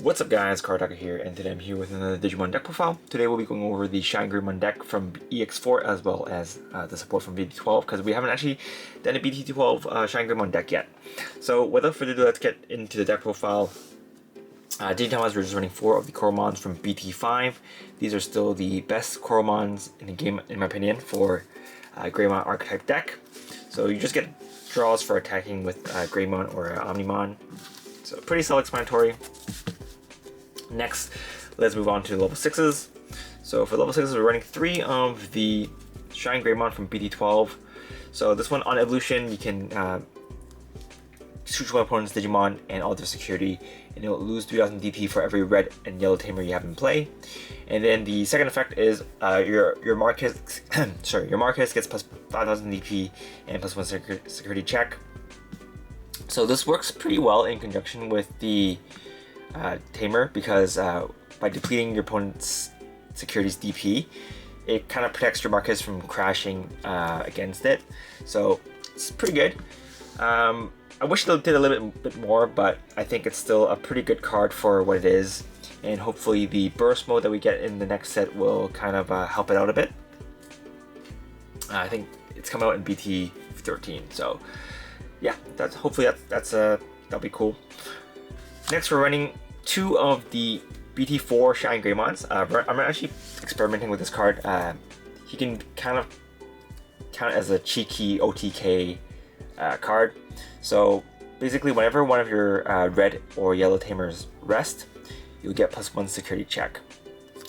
What's up guys, Cardaka here, and today I'm here with another Digimon deck profile. Today we'll be going over the ShineGreymon deck from EX-04 as well as the support from BT12 because we haven't actually done a BT12 ShineGreymon deck yet. So without further ado, let's get into the deck profile. Tamers, we're just running 4 of the Coromons from BT5. These are still the best Coromons in the game in my opinion for Greymon archetype deck. So you just get draws for attacking with Greymon or Omnimon. So pretty self-explanatory. Next, let's move on to level 6s. So for level 6s, we're running 3 of the ShineGreymon from BT12. So this one, on evolution, you can switch one opponent's Digimon and all their security, and it will lose 3000 DP for every red and yellow tamer you have in play. And then the second effect is your Marcus your Marcus gets plus 5000 DP and plus 1 security check. So this works pretty well in conjunction with the Tamer because by depleting your opponent's security's DP, it kind of protects your Marcus from crashing against it. So it's pretty good. I wish they did a little bit more, but I think it's still a pretty good card for what it is. And hopefully the burst mode that we get in the next set will kind of help it out a bit. I think it's come out in BT 13, so yeah, that'll be cool. Next, we're running 2 of the BT4 ShineGreymons. I'm actually experimenting with this card. He can kind of count as a cheeky OTK card. So basically, whenever one of your red or yellow tamers rest, you'll get plus 1 security check.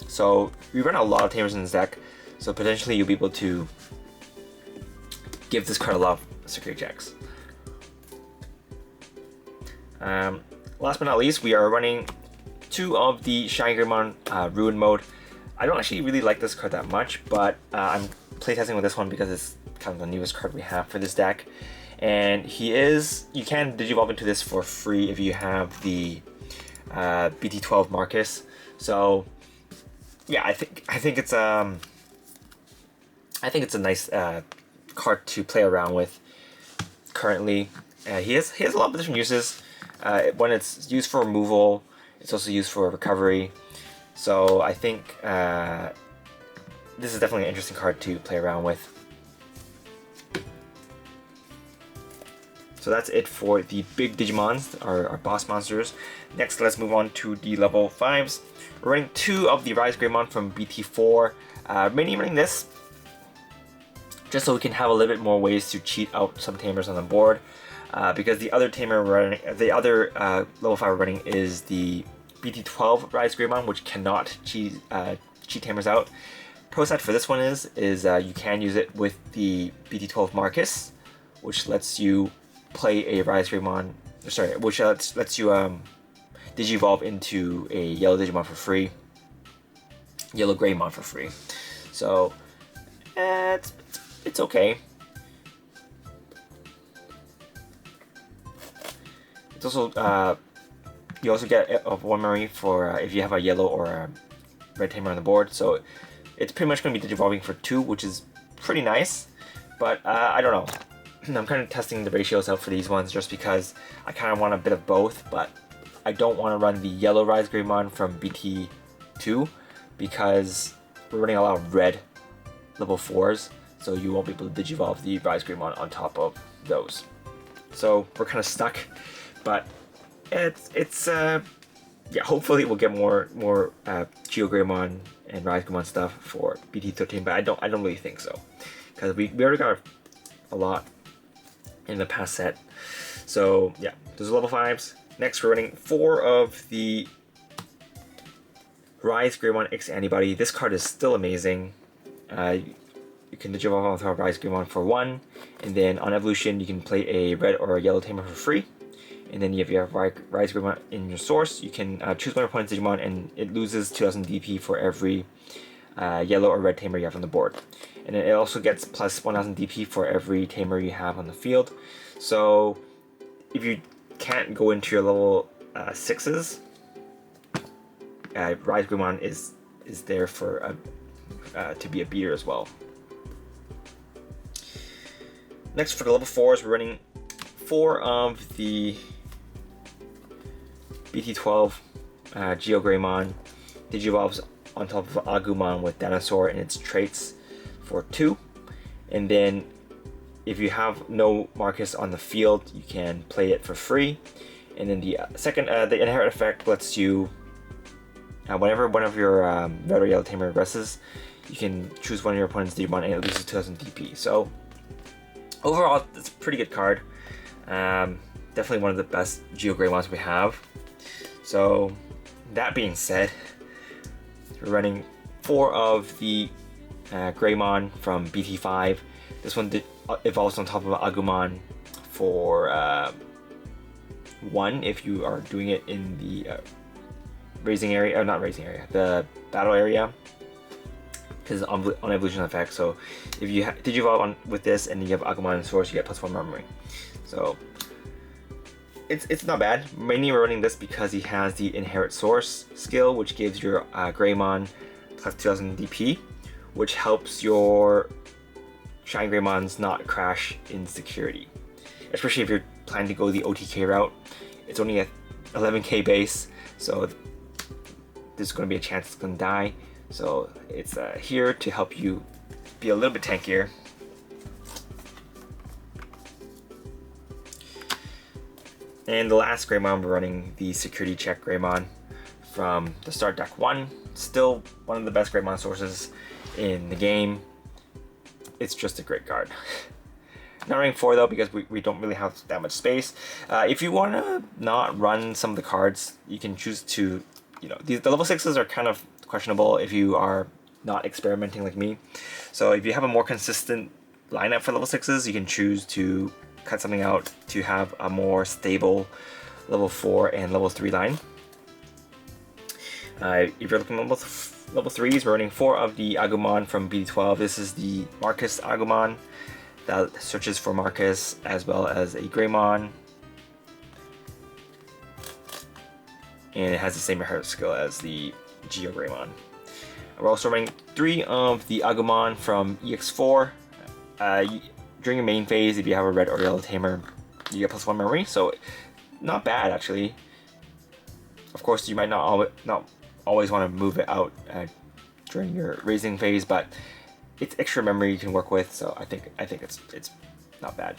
So we run a lot of tamers in this deck, so potentially you'll be able to give this card a lot of security checks. Last but not least, we are running 2 of the ShineGreymon Ruin mode. I don't actually really like this card that much, but I'm playtesting with this one because it's kind of the newest card we have for this deck. And you can digivolve into this for free if you have the BT12 Marcus. So yeah, I think it's a nice card to play around with currently. He has a lot of different uses. When it's used for removal, it's also used for recovery. So I think this is definitely an interesting card to play around with. So that's it for the big Digimons, our boss monsters. Next, let's move on to the level 5s. We're running 2 of the ShineGreymon from BT4. Mainly running this just so we can have a little bit more ways to cheat out some tamers on the board. Because the other level 5 we're running is the BT12 ShineGreymon, which cannot cheat tamers out. Pro side for this one is you can use it with the BT12 Marcus, which lets you play a ShineGreymon, which lets you digivolve into a yellow Digimon for free, yellow Greymon for free. So it's okay. It's also you also get one memory for if you have a yellow or a red tamer on the board. So it's pretty much going to be digivolving for 2, which is pretty nice. But I don't know. I'm kind of testing the ratios out for these ones just because I kind of want a bit of both, but I don't want to run the yellow ShineGreymon from BT2 because we're running a lot of red level 4s, so you won't be able to digivolve the ShineGreymon on top of those. So we're kind of stuck, but it's yeah, hopefully we'll get more GeoGreymon and ShineGreymon stuff for BT13, but I don't really think so because we already got a lot in the past set. So yeah, those are level 5s. Next, we're running 4 of the ShineGreymon X Antibody. This card is still amazing. You can digivolve with our ShineGreymon for 1, and then on evolution you can play a red or a yellow tamer for free. And then if you have ShineGreymon in your source, you can choose one opponent's Digimon and it loses 2000 DP for every yellow or red tamer you have on the board. And then it also gets plus 1000 DP for every tamer you have on the field. So if you can't go into your level 6s, ShineGreymon is there for to be a beater as well. Next, for the level 4s, we're running 4 of the BT12 ShineGreymon Digivolves on top of Agumon with Dinosaur and its traits for 2. And then if you have no Marcus on the field, you can play it for free. And then the second, the Inherit effect lets you, whenever one of your red or yellow tamer regresses, you can choose one of your opponent's Digimon and it loses 2000 DP. So overall, it's a pretty good card. Definitely one of the best ShineGreymons we have. So that being said, we're running 4 of the Greymon from BT5. This one evolves on top of Agumon for 1 if you are doing it in the raising area, or not raising area, the battle area, because it's on evolution effect. So if you Digivolve with this and you have Agumon and Source, you get +1 memory. So it's not bad. Mainly we're running this because he has the Inherit Source skill, which gives your Greymon plus 2000 DP, which helps your ShineGreymons not crash in security. Especially if you're planning to go the OTK route. It's only a 11k base, so there's going to be a chance it's going to die. So it's here to help you be a little bit tankier. And the last Greymon, we're running the Security Check Greymon from the Start Deck 1. Still one of the best Greymon sources in the game. It's just a great card. Not running 4 though, because we don't really have that much space. If you want to not run some of the cards, you can choose to, the level 6s are kind of questionable if you are not experimenting like me. So if you have a more consistent lineup for level 6s, you can choose to cut something out to have a more stable level 4 and level 3 line. If you're looking at level 3s, we're running 4 of the Agumon from BD12. This is the Marcus Agumon that searches for Marcus, as well as a Greymon. And it has the same inherit skill as the ShineGreymon. We're also running 3 of the Agumon from EX-04. During your main phase, if you have a red or yellow tamer, you get +1 memory, so not bad actually. Of course, you might not always want to move it out during your raising phase, but it's extra memory you can work with, so I think it's not bad.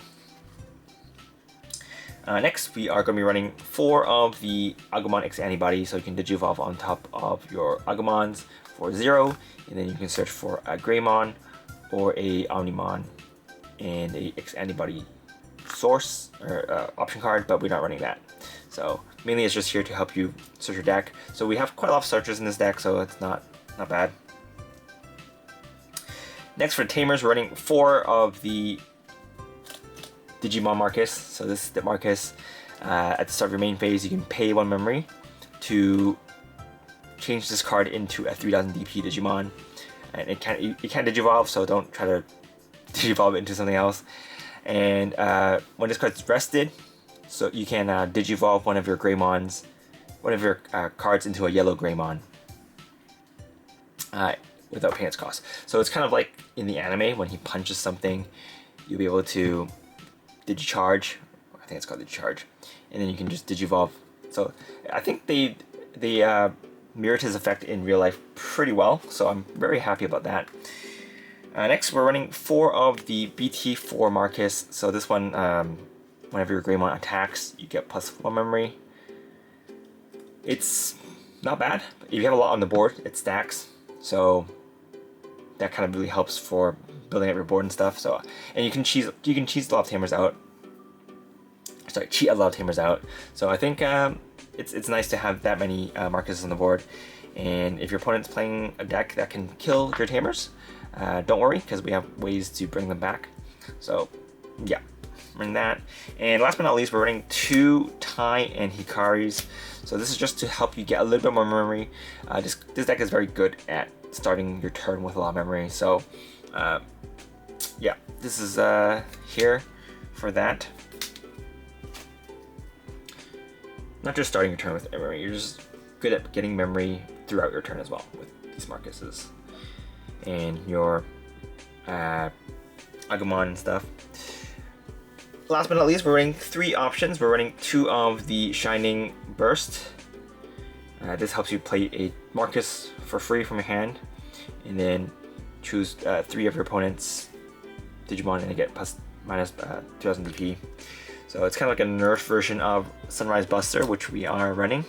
Next, we are going to be running 4 of the Agumon X antibody, so you can Digivolve on top of your Agumons for 0, and then you can search for a Greymon or a Omnimon and a X antibody source or option card, but we're not running that. So mainly it's just here to help you search your deck. So we have quite a lot of searchers in this deck, so it's not bad. Next for Tamers, we're running 4 of the Digimon Marcus. So this is the Marcus. At the start of your main phase, you can pay 1 memory to change this card into a 3000 DP Digimon. And it can't Digivolve, so don't try to Digivolve it into something else. And when this card's rested, so you can Digivolve one of your Greymons, one of your cards into a yellow Greymon without paying its cost. So it's kind of like in the anime, when he punches something, you'll be able to Digicharge. I think it's called Digicharge. And then you can just Digivolve. So I think they mirrored his effect in real life pretty well, so I'm very happy about that. Next, we're running 4 of the BT4 Marcus. So this one, whenever your Greymon attacks, you get +1 memory. It's not bad. If you have a lot on the board, it stacks. So that kind of really helps for building up your board and stuff. So, and you can cheese a lot of Tamers out. Sorry, cheat a lot of Tamers out. So I think it's nice to have that many Marcuses on the board. And if your opponent's playing a deck that can kill your Tamers, don't worry, because we have ways to bring them back. So yeah, run that. And last but not least, we're running 2 Tai and Hikaris. So this is just to help you get a little bit more memory. This deck is very good at starting your turn with a lot of memory. So yeah, this is here for that. Not just starting your turn with memory, you're just good at getting memory throughout your turn as well with these Marcuses and your Agumon and stuff. Last but not least, we're running 3 options. We're running 2 of the Shining Burst. This helps you play a Marcus for free from your hand, and then choose 3 of your opponent's Digimon and get minus 2000 DP. So it's kind of like a nerf version of Sunrise Buster, which we are running.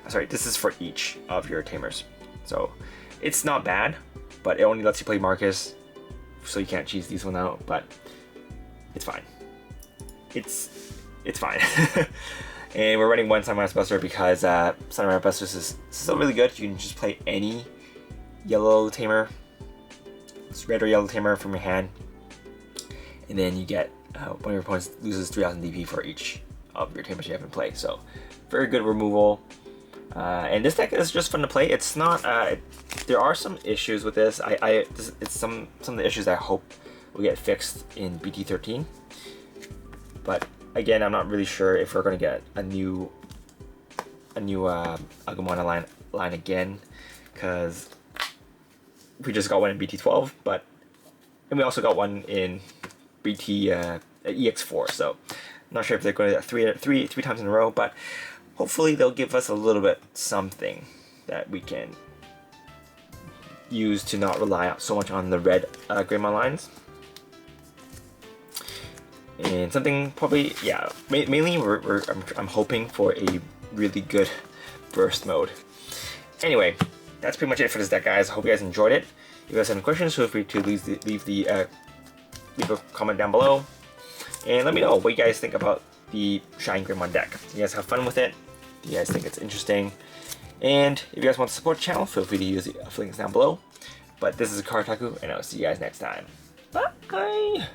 Sorry, this is for each of your Tamers. So it's not bad, but it only lets you play Marcus, so you can't cheese these one out, but it's fine. It's fine. And we're running 1 Sunrise Buster because Sunrise Buster is still really good. You can just play any yellow Tamer, it's red or yellow Tamer from your hand, and then you get one of your opponents loses 3000 DP for each of your Tamers you have in play. So very good removal. And this deck is just fun to play. It's not. There are some issues with this. It's some of the issues I hope will get fixed in BT13. But again, I'm not really sure if we're gonna get a new Agumon line again, because we just got one in BT12, and we also got one in BT EX-04. So I'm not sure if they're going to do three times in a row, but hopefully they'll give us a little bit something that we can use to not rely so much on the red Greymon lines. And something probably, yeah, mainly I'm hoping for a really good burst mode. Anyway, that's pretty much it for this deck, guys. I hope you guys enjoyed it. If you guys have any questions, feel free to leave a comment down below, and let me know what you guys think about the ShineGreymon deck. You guys have fun with it? Do you guys think it's interesting? And if you guys want to support the channel, feel free to use the links down below. But this is Kartaku, and I'll see you guys next time. Bye!